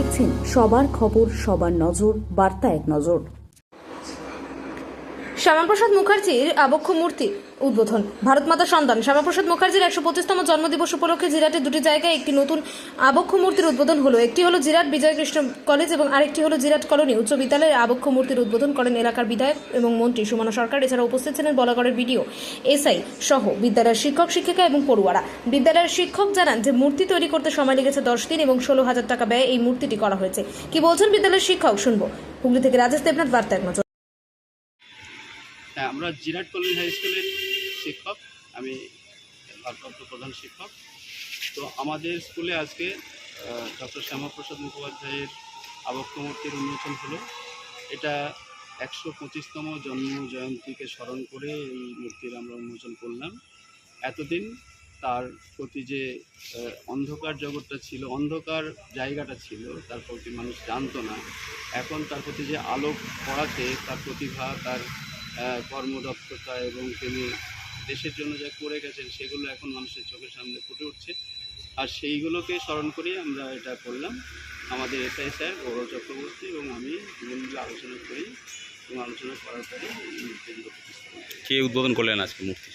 দেখছেন সবার খবর, সবার নজর, বার্তা এক নজর। শ্যামাপ্রসাদ মুখার্জির আবক্ষ মূর্তি উদ্বোধন। ভারত মাতা সন্তান শ্যামাপ্রসাদ মুখার্জির 125তম জন্মদিবস উপলক্ষে জিরাটের দুটি জায়গায় একটি নতুন আবক্ষ মূর্তির উদ্বোধন হলো। একটি হলো জিরাট বিজয় কৃষ্ণ কলেজ এবং আরেকটি হলো জিরাট কলোনি উচ্চ বিদ্যালয়ের আবক্ষ মূর্তির উদ্বোধন করেন এলাকার বিধায়ক এবং মন্ত্রী সুমনা সরকার। এছাড়া উপস্থিত ছিলেন বলাগড়ের বিডিও, এসআই সহ বিদ্যালয়ের শিক্ষক শিক্ষিকা এবং পড়ুয়ারা। বিদ্যালয়ের শিক্ষক জানান যে মূর্তি তৈরি করতে সময় লেগেছে 10 দিন এবং 16,000 টাকা ব্যয়ে এই মূর্তিটি করা হয়েছে। কি বলছেন বিদ্যালয়ের শিক্ষক শুনবো। হুগলি থেকে রাজেশ দেবনাথ, বার্তা এক নজর। হ্যাঁ, আমরা জিরাট কলেজ হাই স্কুলের শিক্ষক, আমি ভারপ্রাপ্ত প্রধান শিক্ষক। তো আমাদের স্কুলে আজকে ডক্টর শ্যামাপ্রসাদ মুখোপাধ্যায়ের আবক্ষ মূর্তির উন্মোচন হলো। এটা 125তম জন্ম জয়ন্তীকে স্মরণ করে এই মূর্তির আমরা উন্মোচন করলাম। এতদিন তার প্রতি যে অন্ধকার জগৎটা ছিল, অন্ধকার জায়গাটা ছিল, তার প্রতি মানুষ জানতো না। এখন তার প্রতি যে আলোক পড়াতে তার প্রতিভা, তার কর্মদক্ষতা এবং তিনি দেশের জন্য যা করে গেছেন সেগুলো এখন মানুষের চোখের সামনে ফুটে উঠছে। আর সেইগুলোকে স্মরণ করে আমরা এটা করলাম। আমাদের এসআই স্যার গৌরব চক্রবর্তী এবং আমি দুজনে আলোচনা করি এবং আলোচনা করার পরে এই মূর্তিগুলো প্রতিষ্ঠা করি। কে উদ্বোধন করলেন আজকে মূর্তি?